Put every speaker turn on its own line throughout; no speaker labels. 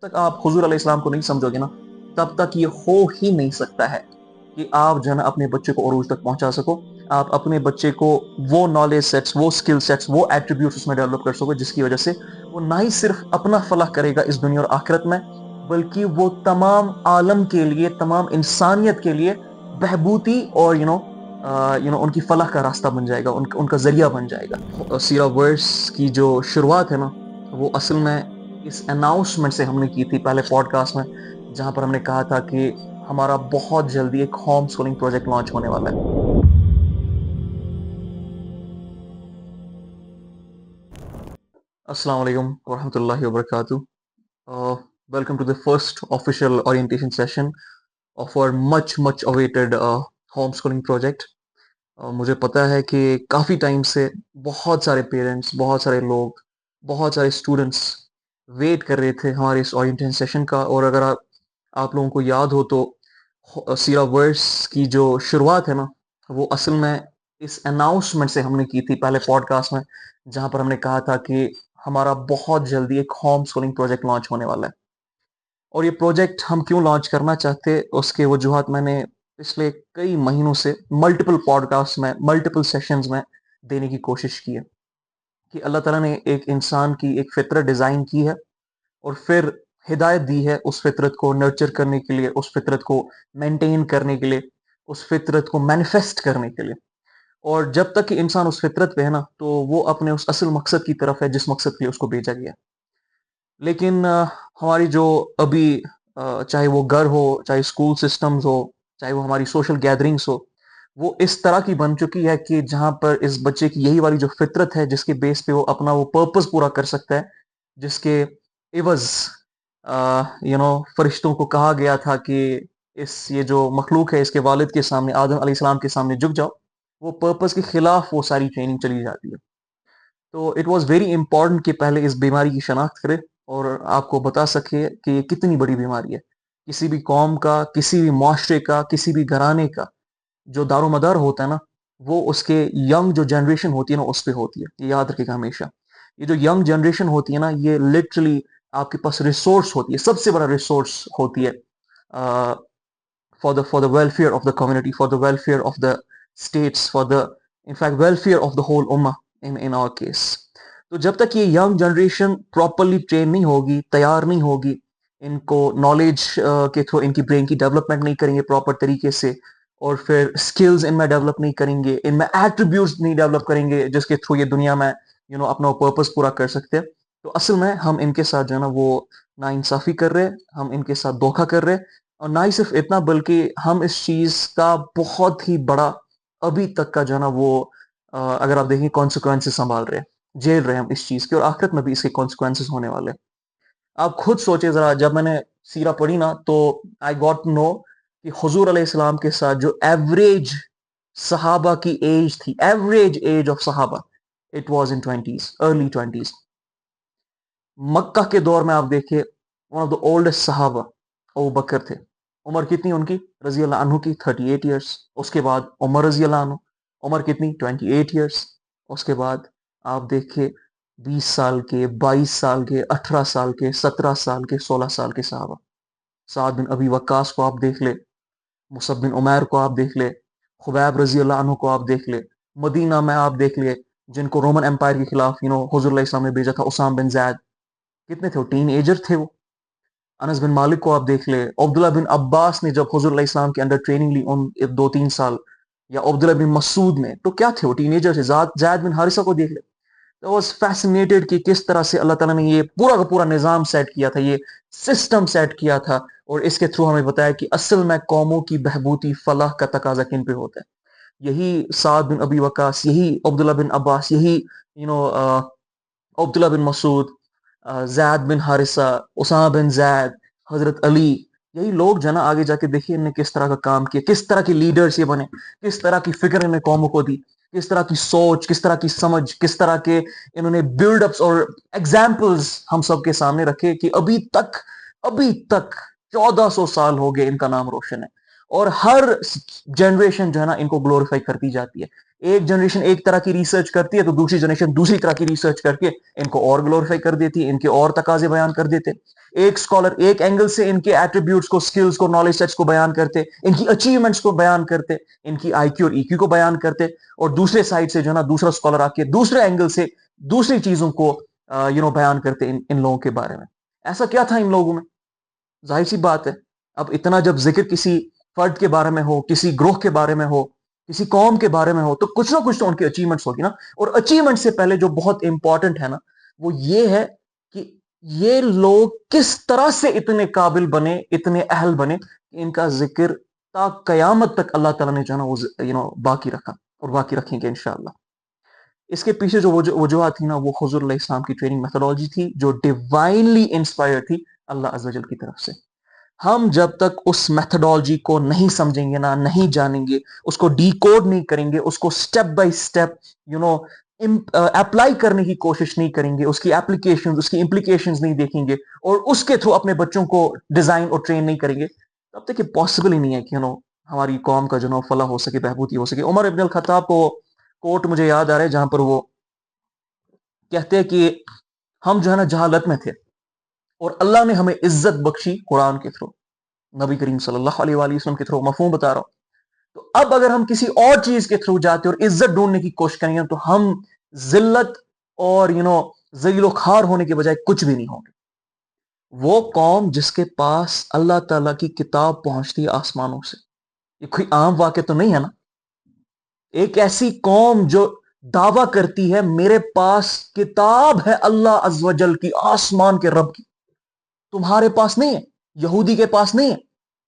तक आप हुजूर अलैहि सलाम को नहीं समझोगे ना, तब तक ये हो ही नहीं सकता है कि आप जो है ना अपने बच्चे को उरूज तक पहुंचा सको। आप अपने बच्चे को वो नॉलेज सेट्स, वो स्किल सेट्स, वो एट्रीब्यूट्स उसमें डेवलप कर सको जिसकी वजह से वो ना ही सिर्फ अपना फलाह करेगा इस दुनिया और आखिरत में, बल्कि वो तमाम आलम के लिए, तमाम इंसानियत के लिए बहबूती और उनकी फलाह का रास्ता बन जाएगा, उनका जरिया बन जाएगा। सीरा वर्स की जो शुरुआत है ना, वो असल में इस अनाउंसमेंट से हमने की थी पहले पॉडकास्ट में, जहां पर हमने कहा था कि हमारा बहुत जल्दी एक होम स्कूलिंग प्रोजेक्ट लॉन्च होने वाला है। अस्सलाम वालेकुम वरहमतुल्लाहि वबरकातुहू। Welcome to the first official orientation session of our much much awaited home schooling project. मुझे पता है कि काफ़ी टाइम से बहुत सारे पेरेंट्स, बहुत सारे लोग, बहुत सारे स्टूडेंट्स वेट कर रहे थे हमारे इस ओरिएंटेशन सेशन का। और अगर आप लोगों को याद हो तो सीरा वर्स की जो शुरुआत है ना, वो असल में इस अनाउंसमेंट से हमने की थी पहले पॉडकास्ट में, जहां पर हमने कहा था कि हमारा बहुत जल्दी एक होम स्कूलिंग प्रोजेक्ट लॉन्च होने वाला है। और ये प्रोजेक्ट हम क्यों लॉन्च करना चाहते, उसके वजूहत मैंने पिछले कई महीनों से मल्टीपल पॉडकास्ट में, मल्टीपल सेशंस में देने की कोशिश की है कि अल्लाह ताला ने एक इंसान की एक फितरत डिज़ाइन की है और फिर हिदायत दी है उस फितरत को नर्चर करने के लिए, उस फितरत को मेंटेन करने के लिए, उस फितरत को मैनिफेस्ट करने के लिए। और जब तक कि इंसान उस फितरत पे है ना, तो वो अपने उस असल मकसद की तरफ है जिस मकसद के लिए उसको भेजा गया। लेकिन हमारी जो अभी चाहे वो घर हो, चाहे स्कूल सिस्टम्स हो, चाहे वो हमारी सोशल गैदरिंग्स हो, वो इस तरह की बन चुकी है कि जहां पर इस बच्चे की यही वाली जो फितरत है जिसके बेस पे वो अपना वो पर्पस पूरा कर सकता है, जिसके इवज फरिश्तों को कहा गया था कि ये जो मखलूक है इसके वालिद के सामने, आदम अलैहिस्सलाम के सामने झुक जाओ, वो पर्पस के खिलाफ वो सारी ट्रेनिंग चली जाती है। तो इट वाज वेरी इंपॉर्टेंट कि पहले इस बीमारी की शनाख्त करें और आपको बता सके कि ये कितनी बड़ी बीमारी है। किसी भी कौम का, किसी भी माशरे का, किसी भी घराने का जो दारोमदार होता है ना, वो उसके यंग जो जनरेशन होती है ना उस पे होती है। ये याद रखिएगा हमेशा। ये जो यंग जनरेशन होती है ना, ये लिटरली आपके पास रिसोर्स होती है, सबसे बड़ा रिसोर्स होती है for the welfare of the community, for the welfare of the states, for the in fact welfare of the whole ummah in our case. तो जब तक ये यंग जनरेशन प्रॉपरली ट्रेन नहीं होगी, तैयार नहीं होगी, इनको नॉलेज के थ्रू इनकी ब्रेन की डेवलपमेंट नहीं करेंगे प्रॉपर तरीके से, और फिर स्किल्स इनमें डेवलप नहीं करेंगे, इनमें एट्रीब्यूट्स नहीं डेवलप करेंगे जिसके थ्रू ये दुनिया में अपना पर्पस पूरा कर सकते हैं, तो असल में हम इनके साथ जो है ना वो नाइंसाफी कर रहे हैं, हम इनके साथ धोखा कर रहे हैं। और ना ही सिर्फ इतना, बल्कि हम इस चीज का बहुत ही बड़ा अभी तक का जो है ना वो अगर आप देखें कॉन्सिक्वेंसेस संभाल रहे हैं, झेल रहे हैं हम इस चीज के, और आखिरत में भी इसके कॉन्सिक्वेंसेस होने वाले हैं। आप खुद सोचे जरा, जब मैंने सीरा पढ़ी ना, तो आई गॉट टू नो कि हुजूर अलैहिस्सलाम के साथ जो एवरेज सहाबा की एज थी, एवरेज एज ऑफ सहाबा, it was in 20s, early 20s। मक्का के दौर में आप देखिए, वन ऑफ द ओल्डेस्ट सहाबा अबू बकर थे। उम्र कितनी उनकी, रजी अल्लाह अन्हु की, 38 ईयर्स। उसके बाद उमर रजी अल्लाह अन्हु, उम्र कितनी, 28 ईयर्स। उसके बाद आप देखिए 20 साल के, 22 साल के, 18 साल के, 17 साल के, 16 साल के सहाबा। साद बिन अबी वक्कास को आप देख ले, मुसब बिन उमैर को आप देख ले, खुबैब रजी अल्लाह अन्हु को आप देख ले, मदीना में आप देख ले जिनको रोमन एम्पायर के खिलाफ हुजूर अलैहि सलाम ने भेजा था, उसाम बिन जैद। कितने थे वो, टीन एजर थे वो। अनस बिन मालिक को आप देख ले, अब्दुल्ला बिन अब्बास ने जब हुजूर अलैहि सलाम के अंडर ट्रेनिंग ली उन 2-3 साल, या अब्दुल्ला बिन मसूद ने, तो क्या थे वो, टीनेजर थे। जैद बिन हारिसा को देख ले। तो वाज फैसिनेटेड कि किस तरह से अल्लाह ताला ने ये पूरा का पूरा निजाम सेट किया था, ये सिस्टम सेट किया था, और इसके थ्रू हमें बताया कि असल में कौमों की बहबूदी, फलाह का तकाजा किन पे होता है। यही साद बिन अबी वकास, यही अब्दुल्ला बिन अब्बास, यही अब्दुल्ला बिन मसूद, जैद बिन हारिसा, उसामा बिन जैद, हजरत अली, यही लोग जो ना आगे जाके देखिए इनने किस तरह का काम किया, किस तरह के लीडर्स ये बने, किस तरह की फिक्र इन्हें कौमों को दी, किस तरह की सोच, किस तरह की समझ, किस तरह के इन्होंने बिल्डअप्स और एग्जाम्पल्स हम सबके सामने रखे कि अभी तक 1400 साल हो गए इनका नाम रोशन है। और हर जनरेशन जो है ना इनको ग्लोरीफाई करती जाती है। एक जनरेशन एक तरह की रिसर्च करती है तो दूसरी जनरेशन दूसरी तरह की रिसर्च करके इनको और ग्लोरीफाई कर देती है, इनके और तकाजे बयान कर देते हैं। ایک اسکالر ایک اینگل سے ان کے ایٹریبیوٹس کو، سکلز کو، نالج سیٹس کو بیان کرتے، ان کی اچیومنٹس کو بیان کرتے، ان کی آئی کیو اور ای کیو کو بیان کرتے، اور دوسرے سائڈ سے جو ہے نا دوسرا اسکالر آ کے دوسرے اینگل سے دوسری چیزوں کو بیان کرتے ان لوگوں کے بارے میں. ایسا کیا تھا ان لوگوں میں؟ ظاہر سی بات ہے، اب اتنا جب ذکر کسی فرد کے بارے میں ہو، کسی گروہ کے بارے میں ہو، کسی قوم کے بارے میں ہو، تو کچھ نہ کچھ تو ان کی اچیومنٹس ہوگی نا. اور اچیومنٹ سے پہلے جو بہت امپورٹنٹ ہے نا، وہ یہ ہے کہ یہ لوگ کس طرح سے اتنے قابل بنے، اتنے اہل بنے کہ ان کا ذکر تا قیامت تک اللہ تعالیٰ نے جو ہے نا وہ باقی رکھا اور باقی رکھیں گے انشاءاللہ. اس کے پیچھے جو وجوہات تھی نا، وہ حضور علیہ السلام کی ٹریننگ میتھڈالوجی تھی جو ڈیوائنلی انسپائر تھی اللہ عز و جل کی طرف سے. ہم جب تک اس میتھڈالوجی کو نہیں سمجھیں گے نا، نہیں جانیں گے، اس کو ڈی کوڈ نہیں کریں گے، اس کو سٹیپ بائی سٹیپ اپلائی کرنے کی کوشش نہیں کریں گے، اس کی اپلیکیشنز، اس کی امپلیکیشنز نہیں دیکھیں گے، اور اس کے تھرو اپنے بچوں کو ڈیزائن اور ٹرین نہیں کریں گے، تب تک یہ پاسبل ہی نہیں ہے کہ ہماری قوم کا جو فلاح ہو سکے، بہبودی ہو سکے. عمر ابن الخطاب کو کوٹ مجھے یاد آ رہا ہے جہاں پر وہ کہتے ہیں کہ ہم جو ہے نا جہالت میں تھے اور اللہ نے ہمیں عزت بخشی قرآن کے تھرو، نبی کریم صلی اللہ علیہ وآلہ وسلم کے تھرو. مفہوم بتا رہا ہوں. تو اب اگر ہم کسی اور چیز کے تھرو جاتے اور عزت ڈھونڈنے کی کوشش کریں گے تو ہم ذلت اور ذلیل و خوار ہونے کے بجائے کچھ بھی نہیں ہوں گے. وہ قوم جس کے پاس اللہ تعالیٰ کی کتاب پہنچتی ہے آسمانوں سے، یہ کوئی عام واقع تو نہیں ہے نا. ایک ایسی قوم جو دعویٰ کرتی ہے میرے پاس کتاب ہے اللہ عز و جل کی، آسمان کے رب کی، تمہارے پاس نہیں ہے، یہودی کے پاس نہیں ہے،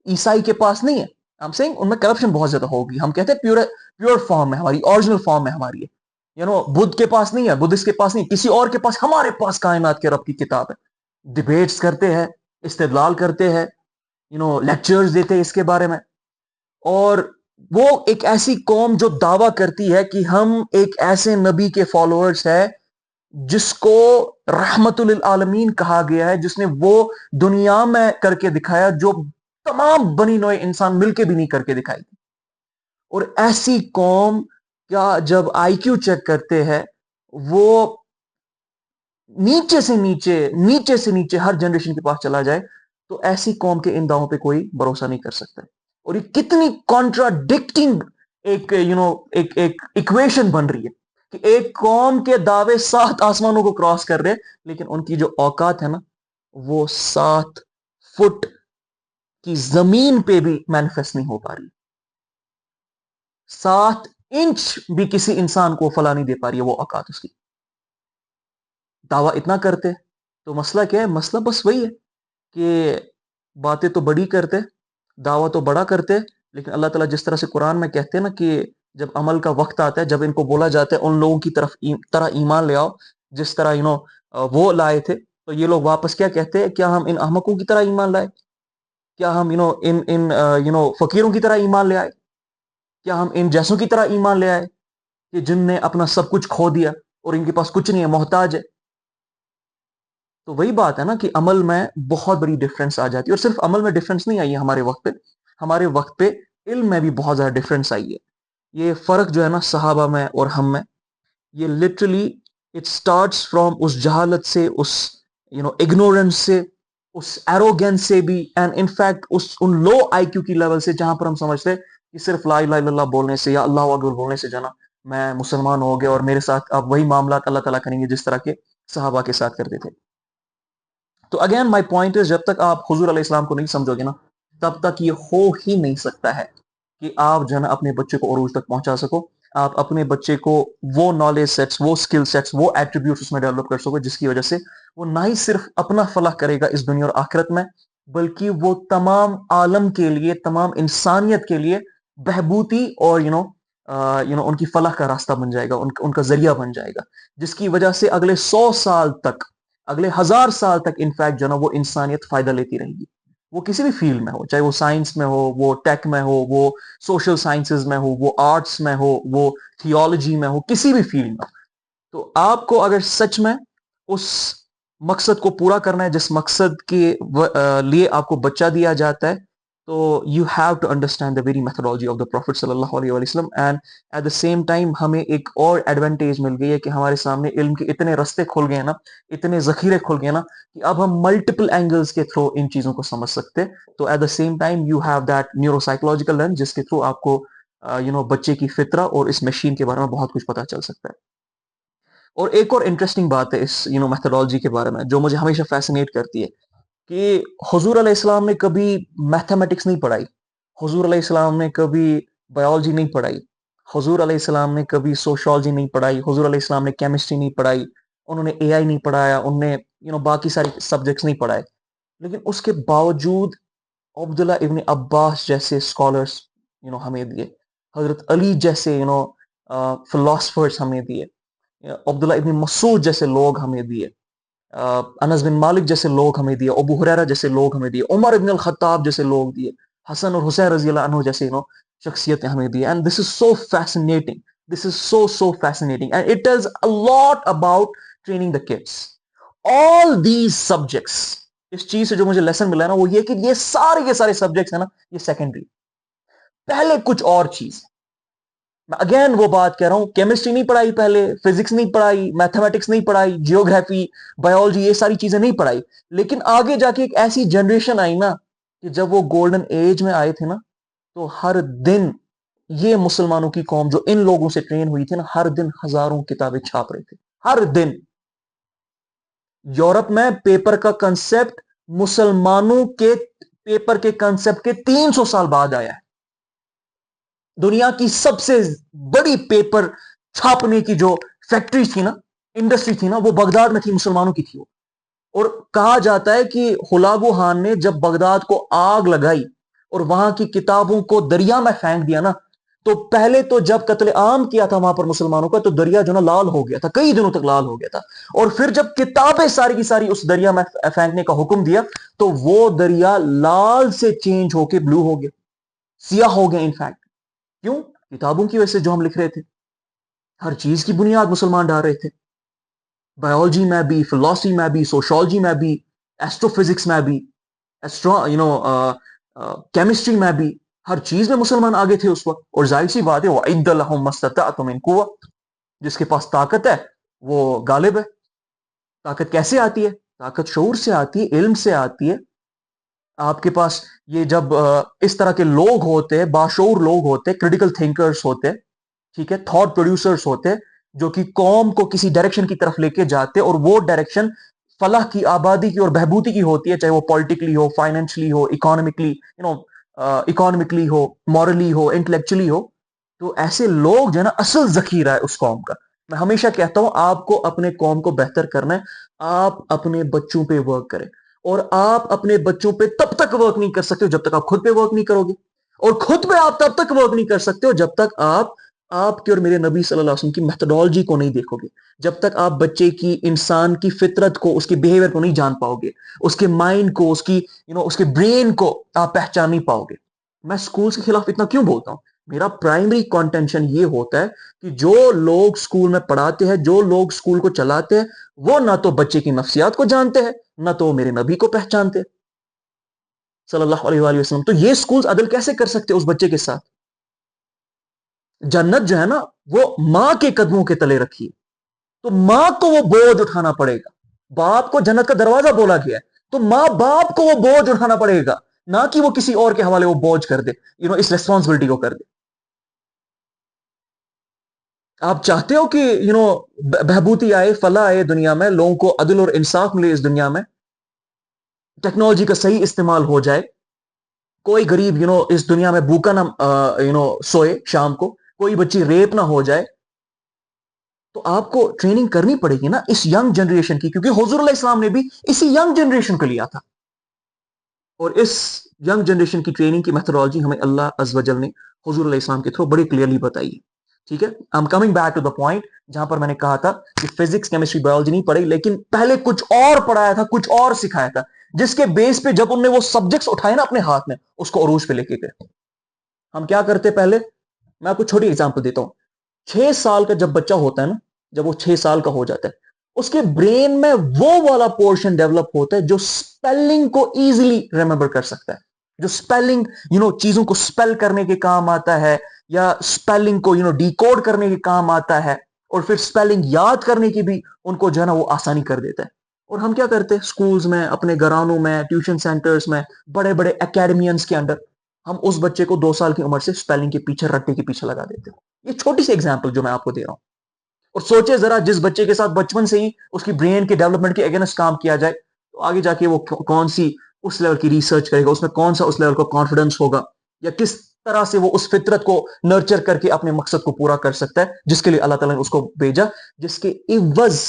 عیسائی کے پاس نہیں ہے. ہم سینگ ان میں کرپشن بہت زیادہ ہوگی. ہم کہتے ہیں پیور فارم ہے ہماری، اوریجنل فارم ہے ہماری. بدھ کے پاس نہیں ہے، بدھسٹ کے پاس نہیں، کسی اور کے پاس، ہمارے پاس کائنات کے رب کی کتاب ہے. ڈیبیٹس کرتے ہیں، استدلال کرتے ہیں، لیکچرز دیتے ہیں اس کے بارے میں. اور وہ ایک ایسی قوم جو دعویٰ کرتی ہے کہ ہم ایک ایسے نبی کے فالوورز ہیں جس کو رحمت للعالمین کہا گیا ہے، جس نے وہ دنیا میں کر کے دکھایا جو تمام بنی نوع انسان مل کے بھی نہیں کر کے دکھائی تھی. اور ایسی قوم کیا جب آئی کیو چیک کرتے ہیں وہ نیچے سے نیچے ہر جنریشن کے پاس چلا جائے تو ایسی قوم کے ان دعووں پہ کوئی بھروسہ نہیں کر سکتا. اور یہ کتنی کانٹراڈکٹنگ ایک ایکویشن بن رہی ہے کہ ایک قوم کے دعوے 7 آسمانوں کو کراس کر رہے، لیکن ان کی جو اوقات ہے نا وہ 7 فٹ کی زمین پہ بھی مینیفیسٹ نہیں ہو پا رہی. 7 انچ بھی کسی انسان کو فلا نہیں دے پا رہی ہے وہ اوقات اس کی. دعویٰ اتنا کرتے تو مسئلہ کیا ہے؟ مسئلہ بس وہی ہے کہ باتیں تو بڑی کرتے، دعویٰ تو بڑا کرتے، لیکن اللہ تعالیٰ جس طرح سے قرآن میں کہتے ہیں نا کہ جب عمل کا وقت آتا ہے، جب ان کو بولا جاتا ہے ان لوگوں کی طرح ایمان لے آؤ جس طرح وہ لائے تھے، تو یہ لوگ واپس کیا کہتے ہیں؟ کیا ہم ان احمقوں کی طرح ایمان لائے؟ کیا ہم ان فقیروں کی طرح ایمان لے آئے؟ کیا ہم ان جیسوں کی طرح ایمان لے آئے کہ جن نے اپنا سب کچھ کھو دیا اور ان کے پاس کچھ نہیں ہے، محتاج ہے؟ تو وہی بات ہے نا کہ عمل میں بہت بڑی ڈفرنس آ جاتی ہے. اور صرف عمل میں ڈفرنس نہیں آئی ہے ہمارے وقت پہ علم میں بھی بہت زیادہ ڈفرنس آئی ہے. یہ فرق جو ہے نا صحابہ میں اور ہم میں، یہ لٹرلی اٹ سٹارٹس فرام اس جہالت سے، اس اگنورنس سے، اس ایروگینس سے بھی، اینڈ ان فیکٹ ان لو آئی کیو کی لیول سے جہاں پر ہم سمجھتے کہ صرف لا الہ الا اللہ بولنے سے یا اللہ اکبر بولنے سے جانا میں مسلمان ہو گیا اور میرے ساتھ اب وہی معاملات اللہ تعالیٰ کریں گے جس طرح کے صحابہ کے ساتھ کرتے تھے. تو اگین مائی پوائنٹ از، جب تک آپ حضور علیہ السلام کو نہیں سمجھو گے نا تب تک یہ ہو ہی نہیں سکتا ہے کہ آپ جو ہے نا اپنے بچے کو عروج تک پہنچا سکو. آپ اپنے بچے کو وہ نالج سیٹس، وہ اسکل سیٹس، وہ ایٹریبیوٹس اس میں ڈیولپ کر سکو جس کی وجہ سے وہ نہ ہی صرف اپنا فلاح کرے گا اس دنیا اور آخرت میں، بلکہ وہ تمام عالم کے لیے، تمام انسانیت کے لیے بہبودی اور ان کی فلاح کا راستہ بن جائے گا، ان کا ذریعہ بن جائے گا، جس کی وجہ سے اگلے 100 سال تک، اگلے 1000 سال تک انفیکٹ جو ہے نا وہ انسانیت فائدہ لیتی رہے گی. وہ کسی بھی فیلڈ میں ہو، چاہے وہ سائنس میں ہو، وہ ٹیک میں ہو، وہ سوشل سائنسز میں ہو، وہ آرٹس میں ہو، وہ تھیولوجی میں ہو، کسی بھی فیلڈ میں. تو آپ کو اگر سچ میں اس مقصد کو پورا کرنا ہے جس مقصد کے لیے آپ کو بچہ دیا جاتا ہے، تو you have to understand the very methodology of the Prophet صلی اللہ علیہ وسلم. and at the same time ہمیں ایک اور ایڈوانٹیج مل گئی ہے کہ ہمارے سامنے علم کے اتنے رستے کھل گئے نا، اتنے ذخیرے کھل گئے نا کہ اب ہم ملٹیپل اینگلز کے تھرو ان چیزوں کو سمجھ سکتے. تو at the same time you have that neuro psychological lens جس کے تھرو آپ کو بچے کی فطرہ اور اس مشین کے بارے میں بہت کچھ پتا چل سکتا ہے. اور ایک اور انٹرسٹنگ بات ہے اس میتھڈالوجی کے بارے میں جو مجھے ہمیشہ فیسنیٹ کرتی ہے کہ حضور علیہ السلام نے کبھی میتھمیٹکس نہیں پڑھائی، حضور علیہ السلام نے کبھی بایولوجی نہیں پڑھائی، حضور علیہ السلام نے کبھی سوشولوجی نہیں پڑھائی، حضور علیہ السلام نے کیمسٹری نہیں پڑھائی، انہوں نے اے آئی نہیں پڑھایا، انہوں نے باقی ساری سبجیکٹس نہیں پڑھائے. لیکن اس کے باوجود عبداللہ ابن عباس جیسے اسکالرس ہمیں دیے، حضرت علی جیسے فلاسفرس ہمیں دیے، عبداللہ ابن مسعود جیسے لوگ ہمیں دیے، انس بن مالک جیسے لوگ ہمیں دیے، ابو ہریرہ جیسے لوگ ہمیں دیے، عمر ابن الخطاب جیسے لوگ دیے، حسن اور حسین رضی اللہ عنہ جیسے شخصیتیں ہمیں دی. And this is so fascinating, this is so fascinating and it tells a lot about training the kids. All these subjects, اس چیز سے جو مجھے لیسن ملا ہے نا وہ یہ کہ یہ سارے سبجیکٹس ہیں نا یہ سیکنڈری، پہلے کچھ اور چیز. میں اگین وہ بات کہہ رہا ہوں، کیمسٹری نہیں پڑھائی، پہلے فزکس نہیں پڑھائی، میتھمیٹکس نہیں پڑھائی، جیوگرافی، بایولوجی، یہ ساری چیزیں نہیں پڑھائی. لیکن آگے جا کے ایک ایسی جنریشن آئی نا کہ جب وہ گولڈن ایج میں آئے تھے نا تو ہر دن یہ مسلمانوں کی قوم جو ان لوگوں سے ٹرین ہوئی تھی نا ہر دن ہزاروں کتابیں چھاپ رہے تھے، ہر دن. یورپ میں پیپر کا کنسپٹ مسلمانوں کے پیپر کے کنسپٹ کے 300 سال بعد آیا ہے. دنیا کی سب سے بڑی پیپر چھاپنے کی جو فیکٹری تھی نا، انڈسٹری تھی نا، وہ بغداد میں تھی، مسلمانوں کی تھی وہ. اور کہا جاتا ہے کہ ہلاگو خان نے جب بغداد کو آگ لگائی اور وہاں کی کتابوں کو دریا میں پھینک دیا نا تو پہلے تو جب قتل عام کیا تھا وہاں پر مسلمانوں کا تو دریا جو نا لال ہو گیا تھا، کئی دنوں تک لال ہو گیا تھا. اور پھر جب کتابیں ساری کی ساری اس دریا میں پھینکنے کا حکم دیا تو وہ دریا لال سے چینج ہو کے بلو ہو گیا، سیاہ ہو گیا. انفیکٹ کیوں؟ کتابوں کی وجہ سے جو ہم لکھ رہے تھے، ہر چیز کی بنیاد مسلمان ڈال رہے تھے، بایولوجی میں بھی، فلاسفی میں بھی، سوشولوجی میں بھی، ایسٹرو فزکس میں بھی، کیمسٹری میں بھی، ہر چیز میں مسلمان آگے تھے اس وقت. اور ظاہر سی بات ہے وَأَعِدَّ لَهُم مَا اسْتَطَعْتُم مِّن قُوَّةٍ، جس کے پاس طاقت ہے وہ غالب ہے. طاقت کیسے آتی ہے؟ طاقت شعور سے آتی ہے، علم سے آتی ہے. آپ کے پاس یہ جب اس طرح کے لوگ ہوتے، باشعور لوگ ہوتے، کریٹیکل تھنکرز ہوتے، ٹھیک ہے، تھاٹ پروڈیوسرز ہوتے جو کہ قوم کو کسی ڈائریکشن کی طرف لے کے جاتے اور وہ ڈائریکشن فلاح کی، آبادی کی اور بہبودی کی ہوتی ہے، چاہے وہ پولیٹیکلی ہو، فائنینشلی ہو، اکانومکلی ہو، مورلی ہو، انٹلیکچولی ہو. تو ایسے لوگ جو ہے نا اصل ذخیرہ ہے اس قوم کا. میں ہمیشہ کہتا ہوں آپ کو اپنے قوم کو بہتر کرنا ہے، آپ اپنے بچوں پہ ورک کریں. اور آپ اپنے بچوں پہ تب تک ورک نہیں کر سکتے جب تک آپ خود پہ ورک نہیں کرو گے، اور خود پہ آپ تب تک ورک نہیں کر سکتے ہو جب تک آپ کے اور میرے نبی صلی اللہ علیہ وسلم کی میتھڈالوجی کو نہیں دیکھو گے، جب تک آپ بچے کی، انسان کی فطرت کو، اس کے بیہیویئر کو نہیں جان پاؤ گے، اس کے مائنڈ کو، اس کے برین کو آپ پہچان نہیں پاؤ گے. میں سکولز کے خلاف اتنا کیوں بولتا ہوں؟ میرا پرائمری کنٹینشن یہ ہوتا ہے کہ جو لوگ سکول میں پڑھاتے ہیں، جو لوگ سکول کو چلاتے ہیں، وہ نہ تو بچے کی نفسیات کو جانتے ہیں، نہ تو میرے نبی کو پہچانتے صلی اللہ علیہ وآلہ وسلم. تو یہ سکولز عدل کیسے کر سکتے اس بچے کے ساتھ؟ جنت جو ہے نا وہ ماں کے قدموں کے تلے رکھی ہے، تو ماں کو وہ بوجھ اٹھانا پڑے گا. باپ کو جنت کا دروازہ بولا گیا ہے تو ماں باپ کو وہ بوجھ اٹھانا پڑے گا، نہ کہ وہ کسی اور کے حوالے وہ بوجھ کر دے، اس ریسپانسبلٹی کو کر دے. آپ چاہتے ہو کہ بہبودی آئے، فلاح آئے دنیا میں، لوگوں کو عدل اور انصاف ملے اس دنیا میں، ٹیکنالوجی کا صحیح استعمال ہو جائے، کوئی غریب اس دنیا میں بھوکا نہ سوئے شام کو، کوئی بچی ریپ نہ ہو جائے. تو آپ کو ٹریننگ کرنی پڑے گی نا اس ینگ جنریشن کی، کیونکہ حضور علیہ السلام نے بھی اسی ینگ جنریشن کو لیا تھا. اور اس ینگ جنریشن کی ٹریننگ کی میتھڈالوجی ہمیں اللہ عز و جل نے حضور علیہ السلام کے تھرو بڑی کلیئرلی بتائی ہے. ٹھیک ہے، I am coming back to the point جہاں پر میں نے کہا تھا کہ فزکس، کیمسٹری، بایولوجی نہیں پڑھی، لیکن پہلے کچھ اور پڑھایا تھا، کچھ اور سکھایا تھا، جس کے بیس پہ جب ان نے وہ سبجیکٹس اٹھائے نا اپنے ہاتھ میں، اس کو عروج پہ لے کے گئے. ہم کیا کرتے پہلے؟ میں آپ کو چھوٹی ایگزامپل دیتا ہوں. 6 سال کا جب بچہ ہوتا ہے نا، جب وہ 6 سال کا ہو جاتا ہے، اس کے برین میں وہ والا پورشن ڈیولپ ہوتا ہے جو اسپیلنگ کو ایزیلی ریمبر کر سکتا ہے. جو اسپیلنگ چیزوں کو اسپیل کرنے کے کام آتا ہے, یا اسپیلنگ کو ڈیکوڈ کرنے کے کام آتا ہے, اور پھر اسپیلنگ یاد کرنے کی بھی ان کو جو ہے نا وہ آسانی کر دیتا ہے. اور ہم کیا کرتے ہیں اسکولز میں, اپنے گھرانوں میں, ٹیوشن سینٹرز میں, بڑے بڑے اکیڈمیز کے اندر ہم اس بچے کو 2 سال کی عمر سے اسپیلنگ کے پیچھے, رٹے کے پیچھے لگا دیتے ہیں. یہ چھوٹی سی ایگزامپل جو میں آپ کو دے رہا ہوں. اور سوچے ذرا, جس بچے کے ساتھ بچپن سے ہی اس کی برین کے ڈیولپمنٹ کے اگینسٹ کام کیا جائے, تو آگے جا کے وہ کون سی اس لیول کی ریسرچ کرے گا, اس میں کون سا اس لیول کا کانفیڈنس ہوگا, یا کس طرح سے وہ اس فطرت کو نرچر کر کے اپنے مقصد کو پورا کر سکتا ہے جس کے لیے اللہ تعالیٰ نے اس کو بھیجا, جس کے عوض,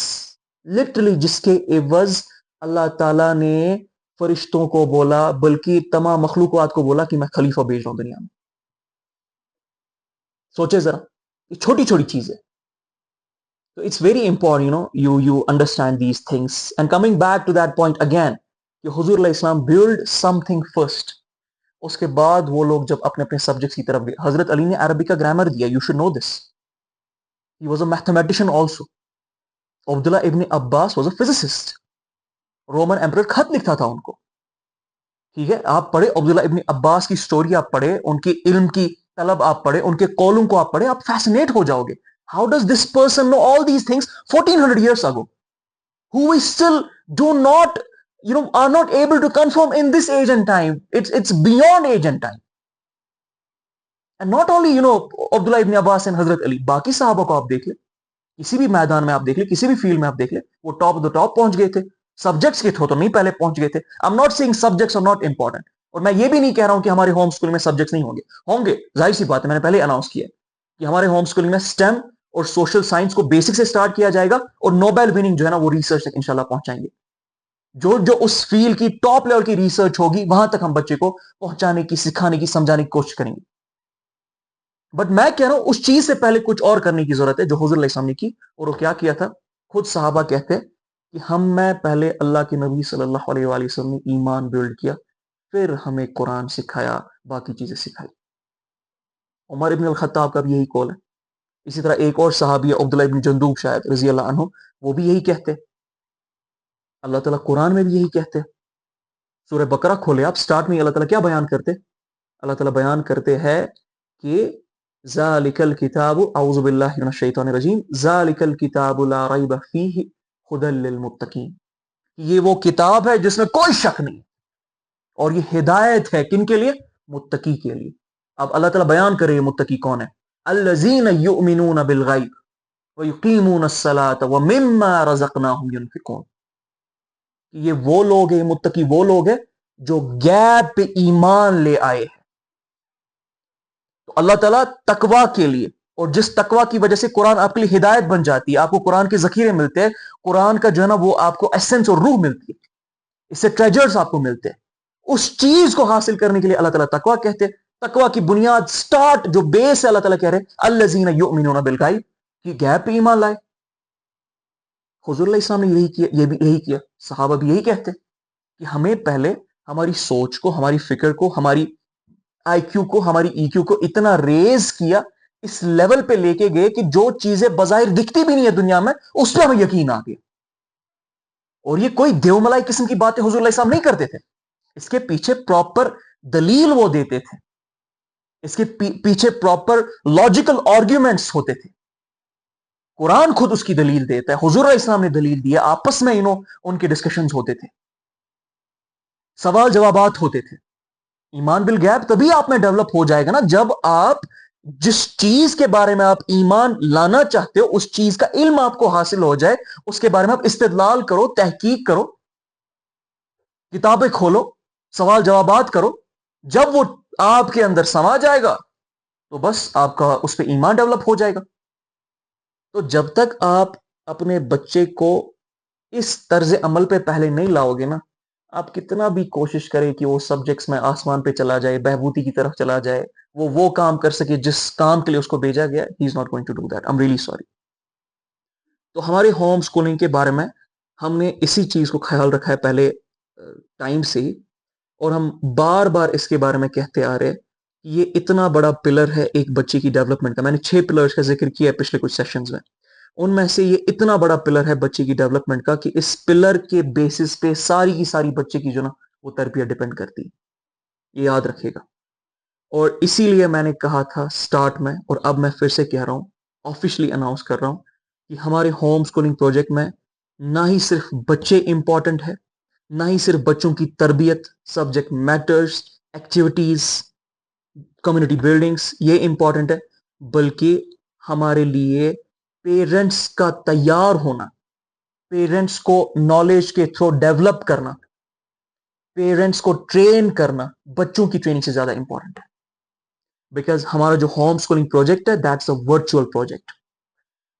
لٹرلی جس کے عوض اللہ تعالیٰ نے فرشتوں کو بولا, بلکہ تمام مخلوقات کو بولا کہ میں خلیفہ بھیج رہا ہوں دنیا میں. سوچے ذرا, یہ چھوٹی چھوٹی چیز ہے. So it's very important, you understand these things. And coming back to that point again, کہ حضور علیہ السلام build something first. اس کے بعد وہ لوگ جب اپنے اپنے سبجیکٹس کی طرف گئے, حضرت علی نے عربی کا گرامر دیا, you should know this. He was a mathematician also. عبداللہ ابن عباس was a physicist. Roman emperor خط لکھتا تھا ان کو. ٹھیک ہے, آپ پڑھے عبداللہ ابن عباس کی سٹوری, آپ پڑھے ان کی علم کی طلب, آپ پڑھے ان کے قولوں کو, آپ پڑھے, آپ فیسنیٹ ہو جاؤ گے. How does this person know all these things 1400 years ago, who we still do not, are not able to confirm in this age and time? It's beyond age and time. And not only, Abdullah ibn Abbas and Hazrat Ali, باقی صحابہ کو آپ دیکھ لیں, کسی بھی میدان میں آپ دیکھ لیں, کسی بھی فیلڈ میں آپ دیکھ لیں, وہ ٹاپ آف دا ٹاپ پہنچ گئے تھے. سبجیکٹس کے تو نہیں پہلے پہنچ گئے تھے. I'm not saying subjects are not important. اور میں یہ بھی نہیں کہہ رہا ہوں کہ ہمارے ہوم اسکول میں سبجیکٹس نہیں ہوں گے, ظاہر سی بات ہے, میں نے پہلے اناؤنس کیا کہ ہمارے ہوم اسکولنگ میں STEM اور سوشل سائنس کو بیسک سے سٹارٹ کیا جائے گا, اور نوبیل وننگ جو ہے نا وہ ریسرچ تک انشاءاللہ پہنچائیں گے. جو اس فیلڈ کی ٹاپ لیول کی ریسرچ ہوگی وہاں تک ہم بچے کو پہنچانے کی, سکھانے کی, سمجھانے کی کوشش کریں گے. بٹ میں کہہ رہا ہوں اس چیز سے پہلے کچھ اور کرنے کی ضرورت ہے جو حضور علیہ السلام نے کی. اور وہ کیا کیا تھا؟ خود صحابہ کہتے کہ میں پہلے اللہ کے نبی صلی اللہ علیہ وآلہ وسلم نے ایمان بلڈ کیا, پھر ہمیں قرآن سکھایا, باقی چیزیں سکھائی. عمر ابن الخطاب کا بھی یہی قول ہے. اسی طرح ایک اور صحابی عبداللہ ابن جندوب شاید رضی اللہ عنہ, وہ بھی یہی کہتے. اللہ تعالیٰ قرآن میں بھی یہی کہتے. سورہ بقرہ کھولے آپ, سٹارٹ میں اللہ تعالیٰ کیا بیان کرتے؟ اللہ تعالیٰ بیان کرتے ہیں کہ ذالک الکتاب, اعوذ باللہ من الشیطان الرجیم, ذالک الکتاب لا ریب فیہ ھدی للمتقین. یہ وہ کتاب ہے جس میں کوئی شک نہیں, اور یہ ہدایت ہے کن کے لیے؟ متقی کے لیے. اب اللہ تعالیٰ بیان کرے یہ متقی کون ہے. الذین یؤمنون بالغیب ویقیمون الصلاۃ ومما رزقناہم ینفقون. یہ وہ لوگ ہیں, متقی وہ لوگ ہیں جو غیب پہ ایمان لے آئے ہیں. تو اللہ تعالیٰ تقوی کے لیے, اور جس تقوی کی وجہ سے قرآن آپ کے لیے ہدایت بن جاتی ہے, آپ کو قرآن کے ذخیرے ملتے ہیں, قرآن کا جو ہے نا وہ آپ کو ایسنس اور روح ملتی ہے, اس سے ٹریجرز آپ کو ملتے ہیں. اس چیز کو حاصل کرنے کے لیے اللہ تعالیٰ تقوی کہتے ہیں. تقوی کی بنیاد, سٹارٹ جو بیس ہے, اللہ تعالیٰ کہہ رہے ہیں الذین یؤمنون بالغیب, کہ غیب پہ ایمان لائے. حضور علیہ السلام نے یہی کیا, یہ بھی یہی کیا, صحابہ بھی یہی کہتے کہ ہمیں پہلے ہماری سوچ کو, ہماری فکر کو, ہماری آئی کیو کو, ہماری ای کیو کو اتنا ریز کیا, اس لیول پہ لے کے گئے کہ جو چیزیں بظاہر دکھتی بھی نہیں ہے دنیا میں, اس پہ ہمیں یقین آ گیا. اور یہ کوئی دیو ملائی قسم کی باتیں حضور علیہ السلام نہیں کرتے تھے, اس کے پیچھے پراپر دلیل وہ دیتے تھے, اس کے پیچھے پراپر لاجیکل آرگیومنٹس ہوتے تھے. قرآن خود اس کی دلیل دیتا ہے, حضور علیہ السلام نے دلیل دی ہے, آپس میں ان کے ڈسکشنز ہوتے تھے, سوال جوابات ہوتے تھے. ایمان بالغیب تبھی آپ میں ڈیولپ ہو جائے گا نا, جب آپ جس چیز کے بارے میں آپ ایمان لانا چاہتے ہو اس چیز کا علم آپ کو حاصل ہو جائے, اس کے بارے میں آپ استدلال کرو, تحقیق کرو, کتابیں کھولو, سوال جوابات کرو. جب وہ آپ کے اندر سما جائے گا تو بس آپ کا اس پہ ایمان ڈیولپ ہو جائے گا. تو جب تک آپ اپنے بچے کو اس طرز عمل پہ پہلے نہیں لاؤ گے نا, آپ کتنا بھی کوشش کریں کہ وہ سبجیکٹس میں آسمان پہ چلا جائے, بہبودی کی طرف چلا جائے, وہ کام کر سکے جس کام کے لیے اس کو بھیجا گیا, he is not going to do that. I am really sorry. تو ہمارے ہوم اسکولنگ کے بارے میں ہم نے اسی چیز کو خیال رکھا ہے پہلے ٹائم سے ہی, اور ہم بار بار اس کے بارے میں کہتے آ رہے ہیں کہ یہ اتنا بڑا پلر ہے ایک بچے کی ڈیولپمنٹ کا. میں نے 6 پلرز کا ذکر کیا ہے پچھلے کچھ سیشنز میں, ان میں سے یہ اتنا بڑا پلر ہے بچے کی ڈیولپمنٹ کا کہ اس پلر کے بیسس پہ ساری کی ساری بچے کی جو نا وہ تربیت ڈیپینڈ کرتی ہے. یہ یاد رکھے گا. اور اسی لیے میں نے کہا تھا سٹارٹ میں, اور اب میں پھر سے کہہ رہا ہوں, آفیشلی اناؤنس کر رہا ہوں کہ ہمارے ہوم اسکولنگ پروجیکٹ میں نہ ہی صرف بچے امپورٹنٹ ہے, نہ ہی صرف بچوں کی تربیت, subject matters, activities, community buildings یہ امپورٹنٹ ہے, بلکہ ہمارے لیے پیرنٹس کا تیار ہونا, پیرنٹس کو نالج کے تھرو ڈیولپ کرنا, پیرنٹس کو ٹرین کرنا بچوں کی ٹریننگ سے زیادہ امپورٹنٹ ہے. بیکاز ہمارا جو ہوم اسکولنگ پروجیکٹ ہے that's a virtual project,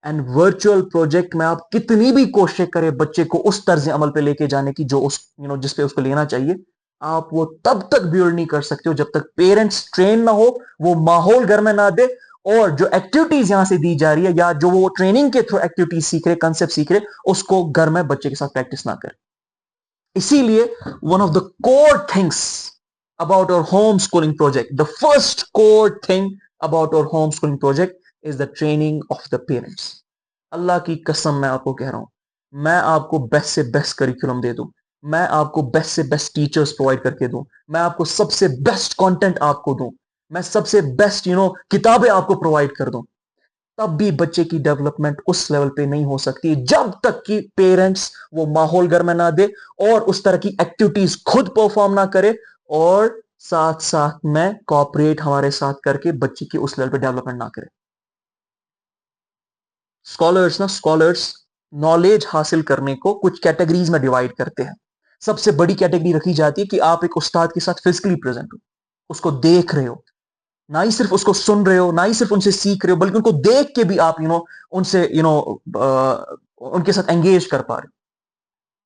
and virtual project میں آپ کتنی بھی کوششیں کریں بچے کو اس طرز عمل پہ لے کے جانے کی جو اس جس پہ اس کو لینا چاہیے, آپ وہ تب تک بیلڈ نہیں کر سکتے ہو جب تک پیرنٹس ٹرین نہ ہو, وہ ماحول گھر میں نہ دے, اور جو ایکٹیویٹیز یہاں سے دی جا رہی ہے یا جو وہ ٹریننگ کے تھرو ایکٹیویٹیز سیکھ رہے, کنسپٹ سیکھ رہے, اس کو گھر میں بچے کے ساتھ پریکٹس نہ کرے. اسی لیے one of the core things about our homeschooling project, the first core thing about our homeschooling project is the training of the parents. اللہ کی قسم میں آپ کو کہہ رہا ہوں, میں آپ کو بیسٹ سے بیسٹ کریکولم دے دوں, میں آپ کو بیسٹ سے بیسٹ ٹیچرز پرووائڈ کر کے دوں, میں آپ کو سب سے بیسٹ کانٹینٹ آپ کو دوں, میں سب سے بیسٹ کتابیں آپ کو پرووائڈ کر دوں, تب بھی بچے کی ڈیولپمنٹ اس لیول پہ نہیں ہو سکتی جب تک کہ پیرنٹس وہ ماحول گھر میں نہ دے اور اس طرح کی ایکٹیویٹیز خود پرفارم نہ کرے, اور ساتھ ساتھ میں کوآپریٹ ہمارے ساتھ کر کے بچے کی اس لیول پہ ڈیولپمنٹ نہ کرے. اسکالرس نالج حاصل کرنے کو کچھ کیٹیگریز میں ڈیوائڈ کرتے ہیں. سب سے بڑی کیٹیگری رکھی جاتی ہے کہ آپ ایک استاد کے ساتھ فزیکلی پریزنٹ ہو, اس کو دیکھ رہے ہو, نہ ہی صرف اس کو سن رہے ہو, نہ ہی صرف ان سے سیکھ رہے ہو, بلکہ ان کو دیکھ کے بھی آپ ان سے ان کے ساتھ انگیج کر پا رہے ہو,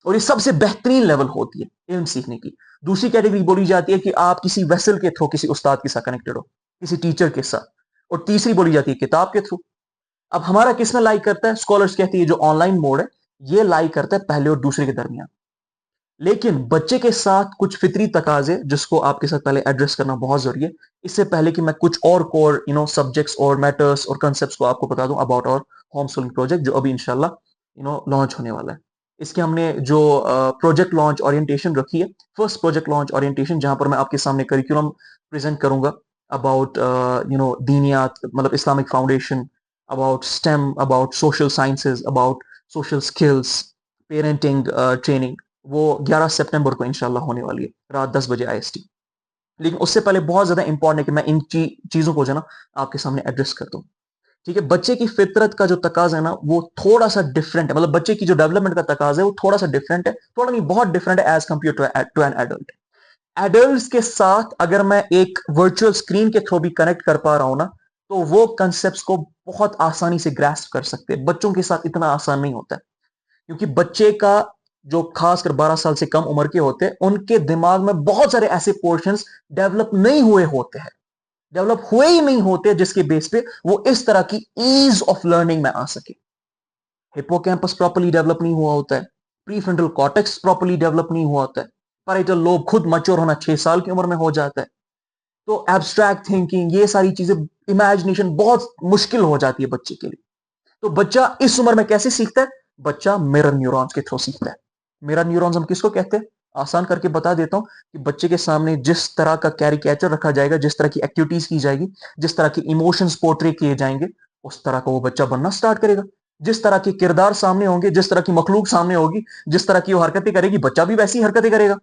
اور یہ سب سے بہترین لیول ہوتی ہے علم سیکھنے کی. دوسری کیٹیگری بولی جاتی ہے کہ آپ کسی ویسل کے تھرو کسی استاد کے ساتھ کنیکٹڈ ہو, کسی ٹیچر کے ساتھ, اور تیسری بولی جاتی ہے کتاب کے تھرو. اب ہمارا کس میں لائک کرتا ہے, اسکالرس کہتے ہیں جو آن لائن موڈ ہے یہ لائک کرتا ہے پہلے اور دوسرے کے درمیان. لیکن بچے کے ساتھ کچھ فطری تقاضے جس کو آپ کے ساتھ پہلے ایڈریس کرنا بہت ضروری ہے, اس سے پہلے کہ میں کچھ اور کور سبجیکٹس اور میٹرز اور کنسپٹس کو آپ کو بتا دوں اباؤٹ اور ہوم اسکولنگ پروجیکٹ جو ابھی انشاءاللہ لانچ ہونے والا ہے. اس کے ہم نے جو پروجیکٹ لانچ اورینٹیشن رکھی ہے, فرسٹ پروجیکٹ لانچ اورینٹیشن, جہاں پر میں آپ کے سامنے کریکولم پریزنٹ کروں گا اباؤٹ دینیات, مطلب Islamic foundation, about STEM, about social sciences, about social skills, parenting training, وہ 11 سپٹمبر کو انشاءاللہ ہونے والی ہے رات 10 بجے IST. لیکن اس سے پہلے بہت زیادہ امپورٹنٹ ہے کہ میں ان چیزوں کو جو ہے نا آپ کے سامنے ایڈریس کر دوں. ٹھیک ہے, بچے کی فطرت کا جو تقاضا ہے نا وہ تھوڑا سا ڈفرینٹ ہے, مطلب بچے کی جو ڈیولپمنٹ کا تقاضا ہے وہ تھوڑا سا ڈفرینٹ ہے, تھوڑا نہیں بہت ڈفرینٹ ہے as compare to an adult. Adults کے ساتھ اگر میں ایک ورچوئل اسکرین کے تھرو بھی کنیکٹ کر پا رہا ہوں نا تو وہ کنسپٹس کو بہت آسانی سے گراسپ کر سکتے ہیں. بچوں کے ساتھ اتنا آسان نہیں ہوتا ہے, کیونکہ بچے کا جو خاص کر 12 سال سے کم عمر کے ہوتے ہیں ان کے دماغ میں بہت سارے ایسے پورشنز ڈیولپ نہیں ہوئے ہوتے ہیں, ڈیولپ ہوئے ہی نہیں ہوتے جس کے بیس پہ وہ اس طرح کی ایز آف لرننگ میں آ سکے. ہپو کیمپس پراپرلی ڈیولپ نہیں ہوا ہوتا ہے, پری فرنٹل کارٹیکس پراپرلی ڈیولپ نہیں ہوا ہوتا ہے, پیرائٹل لوب خود میچور ہونا 6 سال کی عمر میں ہو جاتا ہے. تو ایبسٹریکٹ تھنکنگ, یہ ساری چیزیں, امیجنیشن بہت مشکل ہو جاتی ہے بچے کے لیے. تو بچہ اس عمر میں کیسے سیکھتا ہے, بچہ میرر نیورونز کے تھرو سیکھتا ہے. میرر نیورونز ہم کس کو کہتے ہیں, آسان کر کے بتا دیتا ہوں کہ بچے کے سامنے جس طرح کا کیریکیچر رکھا جائے گا, جس طرح کی ایکٹیویٹیز کی جائے گی, جس طرح کی ایموشنز پورٹری کیے جائیں گے, اس طرح کا وہ بچہ بننا سٹارٹ کرے گا. جس طرح کے کردار سامنے ہوں گے, جس طرح کی مخلوق سامنے ہوگی, جس طرح کی وہ حرکتیں کرے گی, بچہ بھی ویسی حرکتیں کرے گا.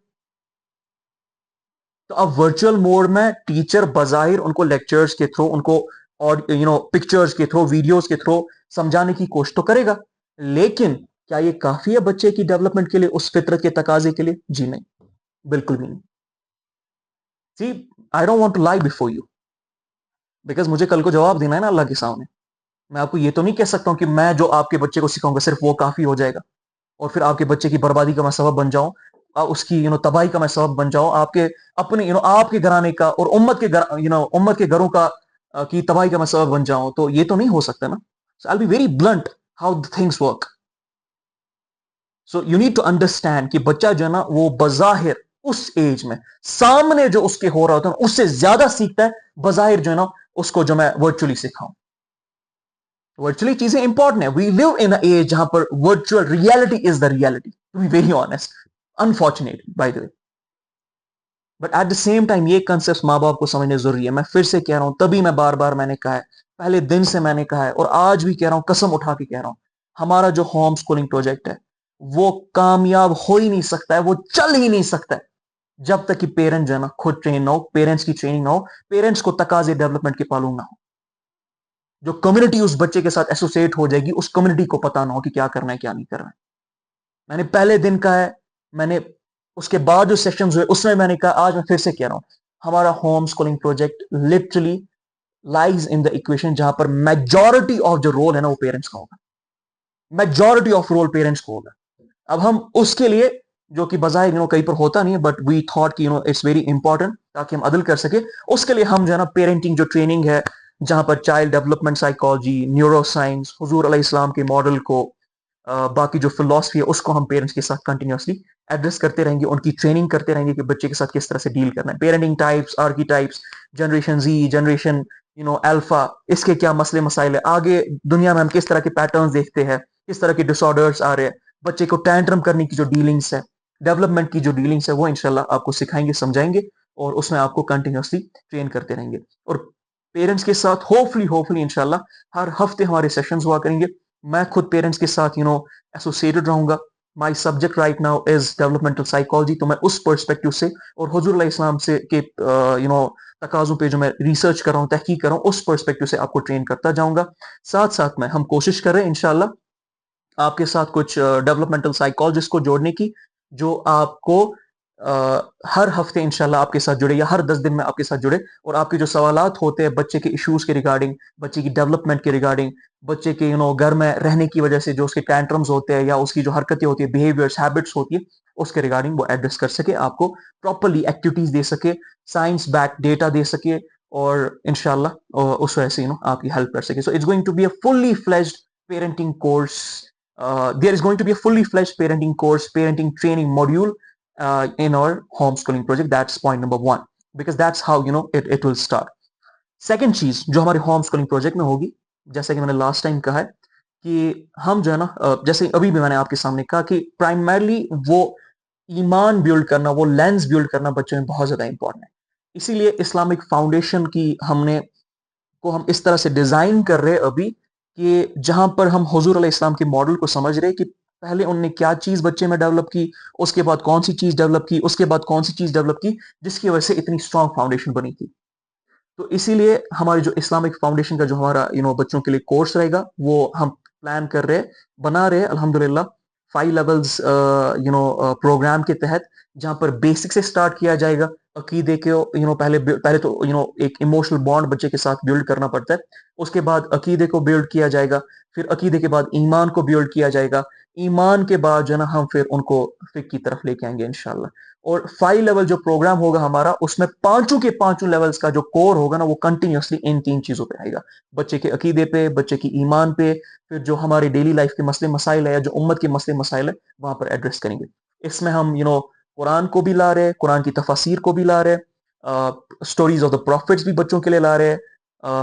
تو اب ورچوئل موڈ میں ٹیچر بظاہر ان کو لیکچرز کے تھرو, ان کو پکچرز کے تھرو, ویڈیوز کے تھرو سمجھانے کی کوشش تو کرے گا, لیکن کیا یہ کافی ہے بچے کی ڈیولپمنٹ کے لیے, اس فطرت کے تقاضے کے لیے؟ جی نہیں, بالکل بھی نہیں. See, I don't want to lie before you, because مجھے کل کو جواب دینا ہے نا اللہ کے سامنے. میں آپ کو یہ تو نہیں کہہ سکتا ہوں کہ میں جو آپ کے بچے کو سکھاؤں گا صرف وہ کافی ہو جائے گا, اور پھر آپ کے بچے کی بربادی کا میں سبب بن جاؤں, اس کی تباہی کا میں سبب بن جاؤں, آپ کے اپنے آپ کے گھرانے کا اور امت کے گھروں کا کی تباہی کا میں سبب بن جاؤں. تو یہ تو نہیں ہو سکتا نا. So I'll be very blunt how the things work. So you need to understand کہ بچہ جو ہے نا وہ بظاہر اس ایج میں سامنے جو اس کے ہو رہا ہوتا ہے اس سے زیادہ سیکھتا ہے بظاہر جو ہے نا اس کو جو میں ورچولی سکھاؤں. ورچولی چیزیں امپورٹنٹ ہیں. وی لیو ان ایج جہاں پر virtual reality is the reality, to be very honest, unfortunately by the way. But at the same time ये कंसेप्ट माँ बाप को समझने जरूरी है। मैं फिर से कह रहा हूँ, तभी मैं बार बार मैंने कहा है, पहले दिन से मैंने कहा है और आज भी कह रहा हूँ, कसम उठा के कह रहा हूँ, हमारा जो होम स्कूलिंग प्रोजेक्ट है वो कामयाब हो ही नहीं सकता है, वो चल ही नहीं सकता है जब तक कि पेरेंट जो है ना खुद ट्रेन ना हो, पेरेंट्स की ट्रेनिंग ना हो, पेरेंट्स को तकाजे डेवलपमेंट के मालूम ना हो, जो कम्युनिटी उस बच्चे के साथ एसोसिएट हो जाएगी उस कम्युनिटी को पता ना हो कि क्या करना है क्या नहीं करना है। मैंने पहले दिन कहा है, मैंने उसके बाद जो सेशंस हुए उसमें मैंने कहा, आज मैं फिर से कह रहा हूं, हमारा home schooling project literally lies in the equation जहां पर मेजॉरिटी ऑफ जो रोल है ना वो पेरेंट्स का होगा, मेजॉरिटी ऑफ रोल पेरेंट्स को होगा। अब हम उसके लिए, जो कि बाज़ाहिर कहीं पर होता नहीं है, बट वी थॉट कि इट्स वेरी इंपॉर्टेंट ताकि हम अदल कर सके, उसके लिए हम जो है ना पेरेंटिंग जो ट्रेनिंग है, जहां पर child development psychology, neuro science, हुजूर अलैहि इस्लाम के मॉडल को, बाकी जो फिलोसफी है उसको हम पेरेंट्स के साथ कंटिन्यूसली एड्रेस करते रहेंगे, उनकी ट्रेनिंग करते रहेंगे कि बच्चे के साथ किस तरह से डील करना है, पेरेंटिंग टाइप्स, आर्कीटाइप्स, जनरेशन जी, जनरेशन अल्फा, इसके क्या मसले मसाइल है, आगे दुनिया में हम किस तरह के पैटर्न्स देखते हैं, किस तरह के डिसऑर्डर्स आ रहे हैं, बच्चे को टैंट्रम करने की जो डीलिंग्स है, डेवलपमेंट की जो डीलिंग्स है, वो इंशाल्लाह आपको सिखाएंगे, समझाएंगे और उसमें आपको कंटिन्यूसली ट्रेन करते रहेंगे। और पेरेंट्स के साथ होपफुली होपफुली इंशाल्लाह हर हफ्ते हमारे सेशंस हुआ करेंगे। मैं खुद पेरेंट्स के साथ एसोसिएटेड रहूंगा। My subject right now is developmental psychology, तो मैं उस पर्सपेक्टिव से और हुजूर अलैहि इस्लाम से के तकाजों पे जो मैं रिसर्च कर रहा हूँ, तहकीक कर रहा हूँ, उस पर्सपेक्टिव से आपको ट्रेन करता जाऊंगा। साथ साथ में हम कोशिश कर रहे हैं इंशाल्लाह आपके साथ कुछ डेवलपमेंटल साइकोलॉजिस्ट को जोड़ने की, जो आपको हर हफ्ते इंशाल्लाह आपके साथ जुड़े या हर 10 दिन में आपके साथ जुड़े और आपके जो सवालात होते हैं बच्चे के इश्यूज के रिगार्डिंग, बच्चे की डेवलपमेंट के रिगार्डिंग, बच्चे के घर में रहने की वजह से जो उसके टैंट्रम्स होते हैं या उसकी जो हरकतें होती है, बिहेवियर्स, हैबिट्स होती है, उसके रिगार्डिंग वो एड्रेस कर सके, आपको प्रॉपरली एक्टिविटीज दे सके, साइंस बैक डेटा दे सके और इंशाल्लाह उस वजह से आपकी हेल्प कर सके। So it's going to be a fully fledged parenting course. There is going to be a fully fledged parenting course, parenting training module in our homeschooling project. That's point number one, because that's how it will start. Second चीज जो हमारे home schooling project में होगी, जैसे कि मैंने last time कहा है कि हम जो है ना जैसे अभी भी मैंने आपके सामने कहा कि प्राइमरली वो ईमान बिल्ड करना, वो लेंस बिल्ड करना बच्चों में बहुत ज्यादा इंपॉर्टेंट है। इसीलिए इस्लामिक फाउंडेशन की हमने को हम इस तरह से डिजाइन कर रहे हैं अभी कि जहां पर हम हुजूर अलैहि इस्लाम के मॉडल को समझ रहे हैं कि पहले उन्होंने क्या चीज बच्चे में डेवलप की, उसके बाद कौन सी चीज डेवलप की, उसके बाद कौन सी चीज डेवलप की, जिसकी वजह से इतनी स्ट्रांग फाउंडेशन बनी थी। तो इसीलिए हमारी जो इस्लामिक फाउंडेशन का जो हमारा बच्चों के लिए कोर्स रहेगा वो हम प्लान कर रहे हैं, बना रहे हैं अल्हम्दुलिल्लाह 5 लेवल्स प्रोग्राम के तहत, जहां पर बेसिक से स्टार्ट किया जाएगा। अकीदे के पहले पहले तो एक इमोशनल बॉन्ड बच्चे के साथ बिल्ड करना पड़ता है, उसके बाद अकीदे को बिल्ड किया जाएगा, फिर अकीदे के बाद ईमान को बिल्ड किया जाएगा, ईमान के बाद जो है ना हम फिर उनको फिक की तरफ लेके आएंगे इंशाल्लाह। और 5 लेवल जो प्रोग्राम होगा हमारा, उसमें पांचों के पांचों लेवल्स का जो कोर होगा ना वो कंटिन्यूसली इन 3 चीजों पे आएगा, बच्चे के अकीदे पे, बच्चे की ईमान पे, फिर जो हमारे डेली लाइफ के मसले मसाइल है, जो उम्मत के मसले मसाइल है, वहां पर एड्रेस करेंगे। इसमें हम कुरान को भी ला रहे हैं, कुरान की तफसीर को भी ला रहे हैं, स्टोरीज ऑफ द प्रॉफिट्स भी बच्चों के लिए ला रहे हैं,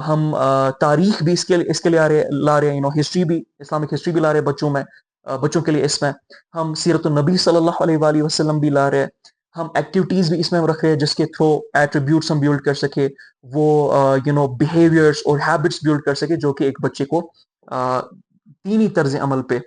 हम तारीख भी इसके लिए ला रहे हैं, हिस्ट्री भी, इस्लामिक हिस्ट्री भी ला रहे हैं बच्चों में, बच्चों के लिए। इसमें हम सीरत नबी सल्लल्लाहु अलैहि वसल्लम भी ला रहे हैं, हम एक्टिविटीज भी इसमें रख रहे हैं जिसके थ्रू एट्रीब्यूट्स हम बिल्ड कर सके, वो बिहेवियर्स और हैबिट्स बिल्ड कर सके जो कि एक बच्चे को दीनी तर्ज अमल पे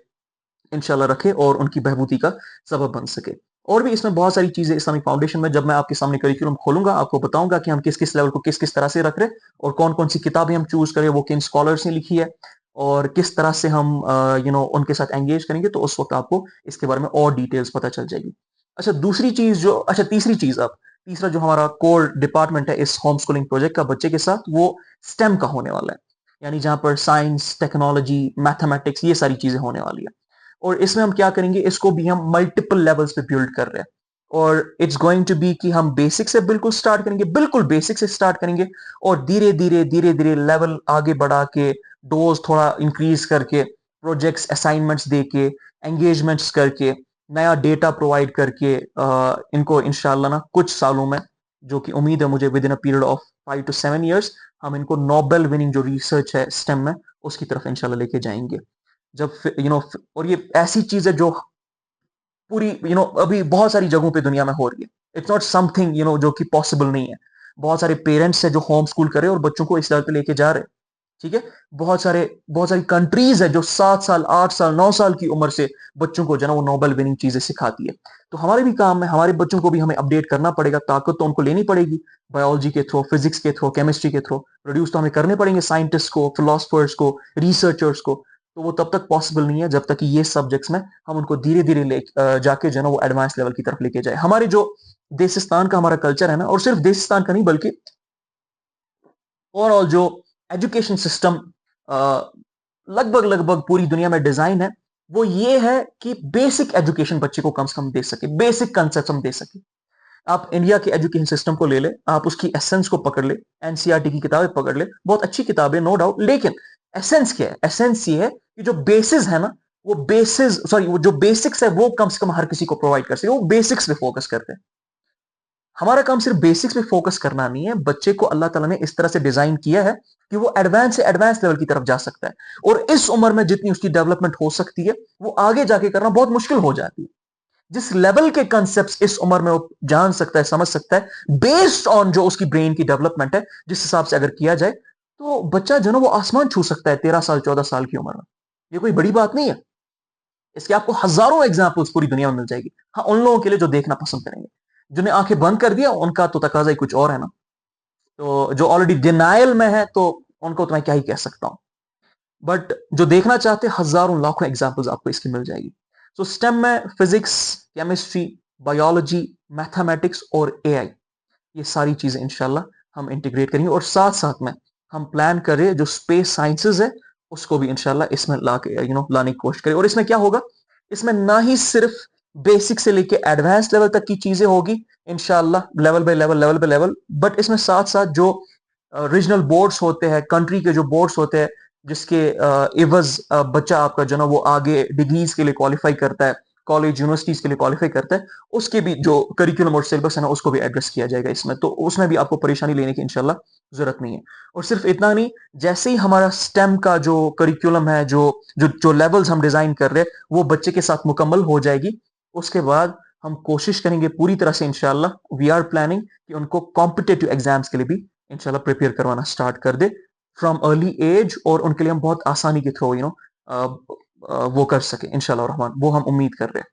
इंशाल्लाह रखे और उनकी बहबूदी का सबब बन सके। और भी इसमें बहुत सारी चीजें इस्लामिक फाउंडेशन में, जब मैं आपके सामने करिकुलम खोलूंगा आपको बताऊंगा कि हम किस किस लेवल को किस किस तरह से रख रहे और कौन कौन सी किताबें हम चूज करें, वो किन स्कॉलर्स ने लिखी है और किस तरह से हम उनके साथ एंगेज करेंगे, तो उस वक्त आपको इसके बारे में और डिटेल्स पता चल जाएगी। अच्छा तीसरी चीज, अब तीसरा जो हमारा कोर डिपार्टमेंट है इस होम स्कूलिंग प्रोजेक्ट का बच्चे के साथ, वो स्टेम का होने वाला है, यानी जहां पर साइंस, टेक्नोलॉजी, मैथमेटिक्स, ये सारी चीजें होने वाली है। और इसमें हम क्या करेंगे, इसको भी हम मल्टीपल लेवल्स पे बिल्ड कर रहे हैं और इट्स गोइंग टू बी कि हम बेसिक से बिल्कुल स्टार्ट करेंगे, बिल्कुल बेसिक से स्टार्ट करेंगे और धीरे धीरे लेवल आगे बढ़ा के, डोज थोड़ा इंक्रीज करके, प्रोजेक्ट्स असाइनमेंट्स दे के, एंगेजमेंट्स करके, नया डेटा प्रोवाइड करके इनको इंशाल्लाह ना कुछ सालों में, जो कि उम्मीद है मुझे with in a period of 5 to 7 years, हम इनको नोबेल विनिंग जो रिसर्च है स्टेम में उसकी तरफ इंशाल्लाह लेके जाएंगे। जब और ये ऐसी चीज है जो पूरी अभी बहुत सारी जगहों पे दुनिया में हो रही है। इट्स नॉट समथिंग जो कि पॉसिबल नहीं है. बहुत सारे पेरेंट्स हैं जो होम स्कूल कर रहे हैं और बच्चों को इस लेवल पे लेके जा रहे हैं. ठीक है. बहुत सारी कंट्रीज है जो 7 साल 8 साल 9 साल की उम्र से बच्चों को जो ना वो नोबेल विनिंग चीजें सिखाती है. तो हमारे भी काम है, हमारे बच्चों को भी हमें अपडेट करना पड़ेगा. ताकत तो उनको लेनी पड़ेगी बायोलॉजी के थ्रू, फिजिक्स के थ्रू, केमिस्ट्री के थ्रू. प्रोड्यूस तो हमें करने पड़ेंगे साइंटिस्ट को, फिलोसफर्स को, रिसर्चर्स को. तो वो तब तक पॉसिबल नहीं है जब तक कि ये सब्जेक्ट्स में हम उनको धीरे धीरे ले जाके जो ना वो एडवांस लेवल की तरफ लेके जाए. हमारे जो देसिस्तान का हमारा कल्चर है ना, और सिर्फ देसिस्तान का नहीं बल्कि ओवरऑल जो एजुकेशन सिस्टम लगभग लगभग पूरी दुनिया में डिजाइन है, वो ये है कि बेसिक एजुकेशन बच्चे को कम से कम दे सके, बेसिक कंसेप्ट हम दे सके. आप इंडिया के एजुकेशन सिस्टम को ले ले, आप उसकी एसेंस को पकड़ ले, एनसीईआरटी की किताबें पकड़ ले, बहुत अच्छी किताबें नो डाउट, लेकिन एसेंस क्या है? एसेंस ये है कि जो बेसिस है ना, वो बेसिस सॉरी वो जो बेसिक्स है वो कम से कम हर किसी को प्रोवाइड कर सके. वो बेसिक्स पे फोकस करते हैं. हमारा काम सिर्फ बेसिक्स पे फोकस करना नहीं है. बच्चे को अल्लाह ताला ने इस तरह से डिजाइन किया है कि वो एडवांस से एडवांस लेवल की तरफ जा सकता है. और इस उम्र में जितनी उसकी डेवलपमेंट हो सकती है वो आगे जाके करना बहुत मुश्किल हो जाती है. जिस लेवल के कंसेप्ट इस उम्र में वो जान सकता है, समझ सकता है, बेस्ड ऑन जो उसकी ब्रेन की डेवलपमेंट है, जिस हिसाब से अगर किया जाए, तो बच्चा जो ना वो आसमान छू सकता है 13 साल 14 साल की उम्र में. ये कोई बड़ी बात नहीं है. इसके आपको हजारों एग्जाम्पल्स पूरी दुनिया में मिल जाएगी. हाँ, उन लोगों के लिए जो देखना पसंद करेंगे. जिन्हें आंखें बंद कर दिया उनका तो तकाजा ही कुछ और है ना. तो जो ऑलरेडी डिनायल में है तो उनको तो मैं क्या ही कह सकता हूं. बट जो देखना चाहते हैं, हजारों लाखों एग्जाम्पल्स आपको इसकी मिल जाएगी. सो स्टेम में फिजिक्स, केमिस्ट्री, बायोलॉजी, मैथमेटिक्स और एआई, ये सारी चीजें इंशाल्लाह हम इंटीग्रेट करेंगे. और साथ साथ में हम प्लान कर रहे हैं जो स्पेस साइंसेज है उसको भी इंशाल्लाह इसमें ला के लाने की कोशिश करें. और इसमें क्या होगा, इसमें ना ही सिर्फ बेसिक से लेके एडवांस लेवल तक की चीजें होगी इंशाल्लाह, level by level, level by level. But इसमें साथ साथ जो रीजनल बोर्ड्स होते हैं, कंट्री के जो बोर्ड्स होते हैं, जिसके एवज बच्चा आपका जो ना वो आगे डिग्रीज के लिए क्वालिफाई करता है, कॉलेज यूनिवर्सिटीज के लिए क्वालिफाई करता है, उसके भी जो करिकुलम और सिलेबस है ना उसको भी एड्रेस किया जाएगा इसमें. तो उसमें भी आपको परेशानी लेने की इंशाल्लाह जरूरत नहीं है. और सिर्फ इतना नहीं, जैसे ही हमारा स्टेम का जो करिकुलम है, जो जो जो लेवल्स हम डिजाइन कर रहे हैं, वो बच्चे के साथ मुकम्मल हो जाएगी, उसके बाद हम कोशिश करेंगे पूरी तरह से इंशाल्लाह, वी आर प्लानिंग कि उनको कॉम्पिटेटिव एग्जाम्स के लिए भी इंशाल्लाह प्रिपेयर करवाना स्टार्ट कर दे फ्रॉम अर्ली एज. और उनके लिए हम बहुत आसानी के थ्रू वो कर सके इंशाल्लाह रहमान, वो हम उम्मीद कर रहे हैं.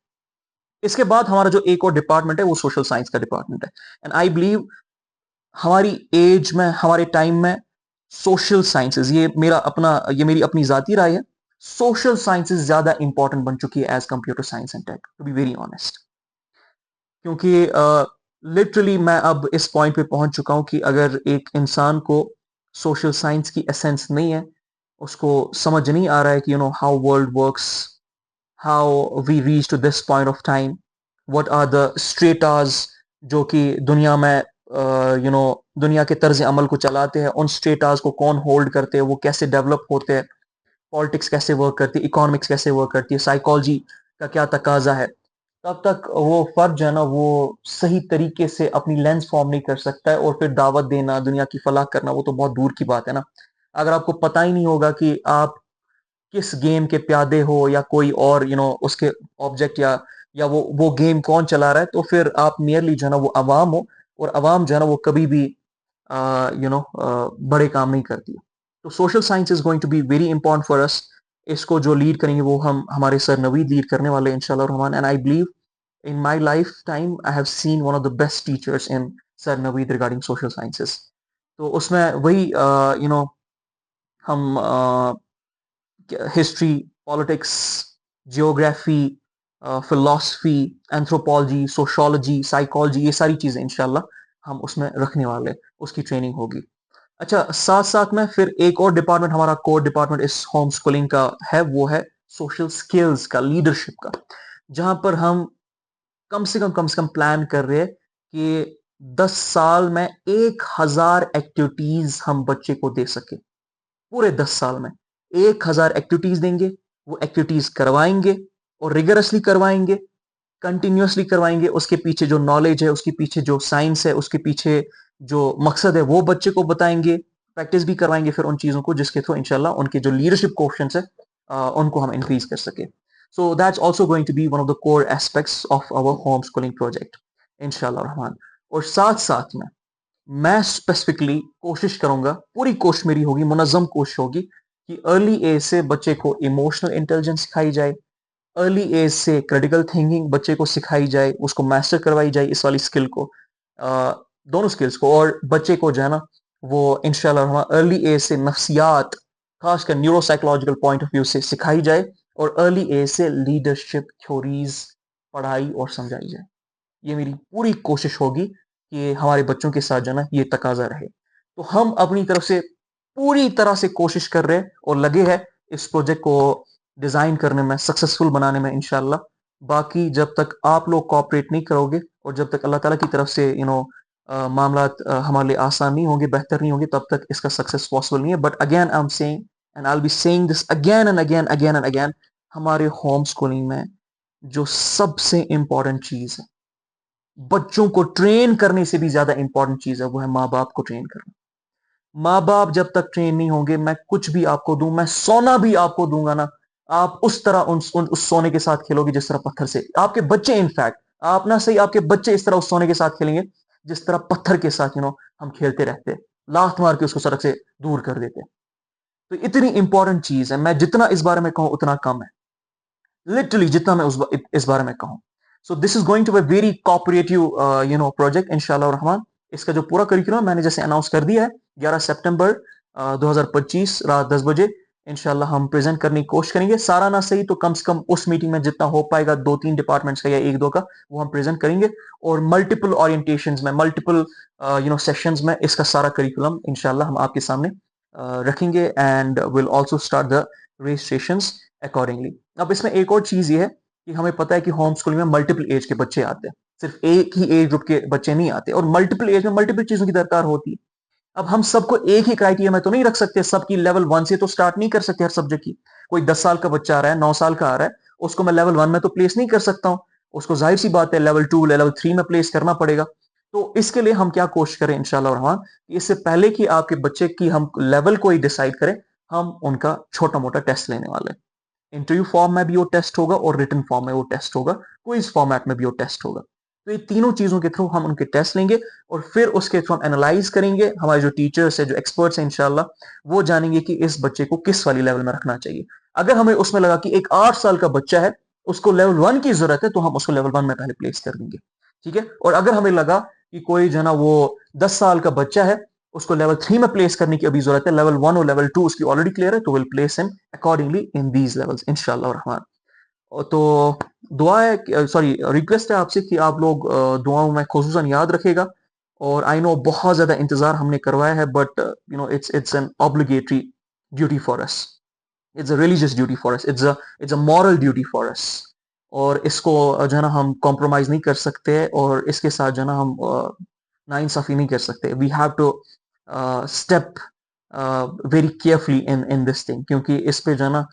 इसके बाद हमारा जो एक और डिपार्टमेंट है वो सोशल साइंस का डिपार्टमेंट है. एंड आई बिलीव हमारी एज में, हमारे टाइम में सोशल साइंसेज, ये मेरी अपनी जाती राय है, सोशल साइंसेज ज्यादा इंपॉर्टेंट बन चुकी है as compare to science and tech, to be very honest. क्योंकि लिटरली मैं अब इस पॉइंट पे पहुंच चुका हूं कि अगर एक इंसान को सोशल साइंस की एसेंस नहीं है, उसको समझ नहीं आ रहा है कि how world works, how we reach to this point of time, what are the stratas जो कि दुनिया में दुनिया के तर्ज अमल को चलाते हैं, उन स्ट्रेटास को कौन होल्ड करते हैं, वो कैसे डेवलप होते हैं, पॉलिटिक्स कैसे वर्क करती है, इकोनॉमिक्स कैसे वर्क करती है, साइकोलॉजी का क्या तकाजा है, तब तक वो फर्द जो है ना वो सही तरीके से अपनी लेंस फॉर्म नहीं कर सकता है. और फिर दावत देना, दुनिया की फलाह करना, वो तो बहुत दूर की बात है ना. अगर आपको पता ही नहीं होगा कि आप किस गेम के प्यादे हो या कोई और उसके ऑब्जेक्ट, या वो गेम कौन चला रहा है, तो फिर आप नियरली जो है ना वो अवाम हो. और अवाम जो है ना वो कभी भी बड़े काम नहीं करती. तो social science is going to be very important for us. इसको जो लीड करेंगे वो हमारे सर नवीद लीड करने वाले इंशाल्लाह Rahman. And I believe in my lifetime I have seen one of the best teachers in Sir Naveed regarding social sciences. तो उसमें वही हम history, politics, geography, philosophy, anthropology, sociology, psychology, ये सारी चीजें इंशाल्लाह हम उसमें रखने वाले, उसकी ट्रेनिंग होगी. अच्छा, साथ साथ में फिर एक और डिपार्टमेंट, हमारा कोर डिपार्टमेंट इस होम स्कूलिंग का है, वो है सोशल स्किल्स का, लीडरशिप का, जहां पर हम कम से कम प्लान कर रहे हैं कि 10 साल में 1000 एक्टिविटीज हम बच्चे को दे सके. पूरे 10 साल में 1000 एक्टिविटीज देंगे. वो एक्टिविटीज करवाएंगे और रिगरसली करवाएंगे, कंटिन्यूसली करवाएंगे. उसके पीछे जो नॉलेज है, उसके पीछे जो साइंस है, उसके पीछे जो मकसद है, वो बच्चे को बताएंगे, प्रैक्टिस भी करवाएंगे फिर उन चीजों को, जिसके थ्रू इंशाल्लाह उनके जो लीडरशिप कोएफिशिएंट्स है उनको हम इंक्रीज कर सके. So that's also going to be one of the core aspects of our homeschooling project. इंशाल्लाह रहमान। और साथ साथ में मैं स्पेसिफिकली कोशिश करूंगा, पूरी कोशिश मेरी होगी, मुनज़्ज़म कोशिश होगी कि अर्ली एज से बच्चे को इमोशनल इंटेलिजेंस सिखाई जाए, अर्ली एज से क्रिटिकल थिंकिंग बच्चे को सिखाई जाए, उसको मास्टर करवाई जाए इस वाली स्किल को, दोनों स्किल्स को। और बच्चे को जो है ना वो इंशाल्लाह अर्ली एज से नफ्सियात, खासकर neuro psychological point of view से सिखाई जाए, और अर्ली एज से लीडरशिप थ्योरीज पढ़ाई और समझाई जाए। ये मेरी पूरी कोशिश होगी कि हमारे बच्चों के साथ जो ना ये तकाजा रहे। तो हम अपनी तरफ से पूरी तरह से कोशिश कर रहे हैं और लगे हैं इस प्रोजेक्ट को डिजाइन करने में, सक्सेसफुल बनाने में इंशाल्लाह। बाकी जब तक आप लोग कोऑपरेट नहीं करोगे और जब तक अल्लाह ताला की तरफ से मामलात हमारे लिए आसान नहीं होंगे, बेहतर नहीं होंगे, तब तक इसका सक्सेस पॉसिबल नहीं है। But again I am saying and I will be saying this again and again again and again, हमारे होम स्कूलिंग में जो सबसे इंपॉर्टेंट चीज है, बच्चों को ट्रेन करने से भी ज्यादा इंपॉर्टेंट चीज है, वो है माँ बाप को ट्रेन करना। माँ बाप जब तक ट्रेन नहीं होंगे, मैं कुछ भी आपको दूं, मैं सोना भी आपको दूंगा ना, आप उस तरह उस सोने के साथ खेलोगे जिस तरह पत्थर से। आपके बच्चे इनफैक्ट, आप ना सही, आपके बच्चे इस तरह उस सोने के साथ खेलेंगे जिस तरह पत्थर के साथ हम खेलते रहते, लात मार के उसको सड़क से दूर कर देते। तो इतनी इंपॉर्टेंट चीज है, मैं जितना इस बारे में कहूं उतना कम है, लिटरली जितना मैं इस बारे में कहूं। So this is going to be very cooperative project इंशाल्लाह रहमान। इसका जो पूरा करिकुलम मैंने जैसे अनाउंस कर दिया है, 11 सितंबर 2025 रात 10 बजे इंशाल्लाह हम प्रेजेंट करने की कोशिश करेंगे। सारा ना सही तो कम से कम उस मीटिंग में जितना हो पाएगा, 2-3 डिपार्टमेंट्स का या 1-2 का, वो हम प्रेजेंट करेंगे। और मल्टीपल ओरिएंटेशंस में, मल्टीपल सेशंस में इसका सारा करिकुलम इंशाल्लाह हम आपके सामने रखेंगे, and will also start the registrations accordingly. अब इसमें एक और चीज ये है कि हमें पता है कि होम स्कूलिंग में मल्टीपल एज के बच्चे आते हैं, सिर्फ एक ही एज ग्रुप के बच्चे नहीं आते, और मल्टीपल एज में मल्टीपल चीजों की दरकार होती है। अब हम सबको एक ही क्राइटेरिया में तो नहीं रख सकते, सबकी लेवल 1 से तो स्टार्ट नहीं कर सकते हर सब्जेक्ट की। कोई 10 साल का बच्चा आ रहा है, 9 साल का आ रहा है, उसको मैं लेवल 1 में तो प्लेस नहीं कर सकता हूं, उसको जाहिर सी बात है लेवल 2 लेवल 3 में प्लेस करना पड़ेगा। तो इसके लिए हम क्या कोशिश करें इंशाल्लाह रहमान, इससे पहले कि आपके बच्चे की हम लेवल को ही डिसाइड करें, हम उनका छोटा मोटा टेस्ट लेने वाले हैं। इंटरव्यू फॉर्म में भी वो टेस्ट होगा और रिटन फॉर्म में वो टेस्ट होगा, क्विज फॉर्मेट में भी वो टेस्ट होगा। तो ये तीनों चीजों के थ्रू हम उनके टेस्ट लेंगे, और फिर उसके थ्रू हम एनालाइज करेंगे। हमारे जो टीचर्स है, जो एक्सपर्ट्स हैं इंशाल्लाह, वो जानेंगे कि इस बच्चे को किस वाली लेवल में रखना चाहिए। अगर हमें उसमें लगा कि एक 8 साल का बच्चा है, उसको लेवल 1 की जरूरत है, तो हम उसको लेवल 1 में पहले प्लेस कर देंगे, ठीक है। और अगर हमें लगा कि कोई जो है ना वो 10 साल का बच्चा है, उसको लेवल 3 में प्लेस करने की अभी जरूरत है, लेवल 1 और लेवल 2 उसकी ऑलरेडी क्लियर है, तो will place him accordingly in these levels इंशाल्लाह रहमान। तो दुआ है, सॉरी रिक्वेस्ट है आपसे कि आप लोग दुआओं में खुसूसन याद रखेगा। और आई नो बहुत ज्यादा इंतजार हमने करवाया है, but it's an obligatory duty for us, it's a religious duty for us, it's a moral duty for us. और इसको जो है ना हम कॉम्प्रोमाइज नहीं कर सकते, और इसके साथ जो है ना हम नाइंसाफी नहीं कर सकते। We have to step very carefully in this thing, क्योंकि इस पे जो है ना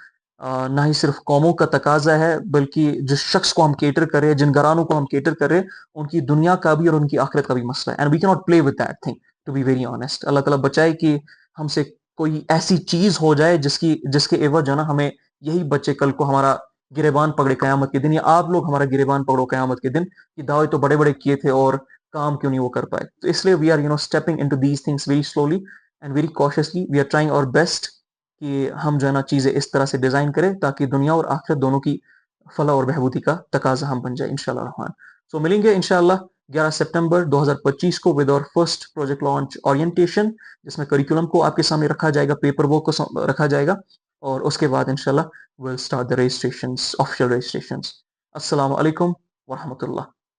ना ही सिर्फ कौमों का तकाजा है, बल्कि जिस शख्स को हम केटर करें, जिन घरानों को हम केटर करें, उनकी दुनिया का भी और उनकी आखिरत का भी मसला है। And we can not play with that thing, to be very honest. अल्लाह ताला बचाए कि हमसे कोई ऐसी चीज हो जाए जिसके एवज जो ना हमें यही बच्चे कल को हमारा गिरेबान पकड़े कयामत के दिन, या आप लोग हमारा गिरेबान पकड़ो कयामत के दिन कि दावे तो बड़े बड़े किए थे और काम क्यों नहीं वो कर पाए। तो इसलिए we are stepping into these things very slowly and very cautiously. We are trying our best कि हम जो है ना चीजें इस तरह से डिजाइन करें ताकि दुनिया और आखिरत दोनों की फलाह और बहबूदी का तकाजा हम बन जाए इंशाल्लाह रहमान। सो मिलेंगे इंशाल्लाह 11 सितंबर 2025 को with our first project launch orientation, जिसमें करिकुलम को आपके सामने रखा जाएगा, पेपर वर्क को रखा जाएगा, और उसके बाद इंशाल्लाह will start the registrations, official registrations. अस्सलाम वालेकुम व रहमतुल्लाह।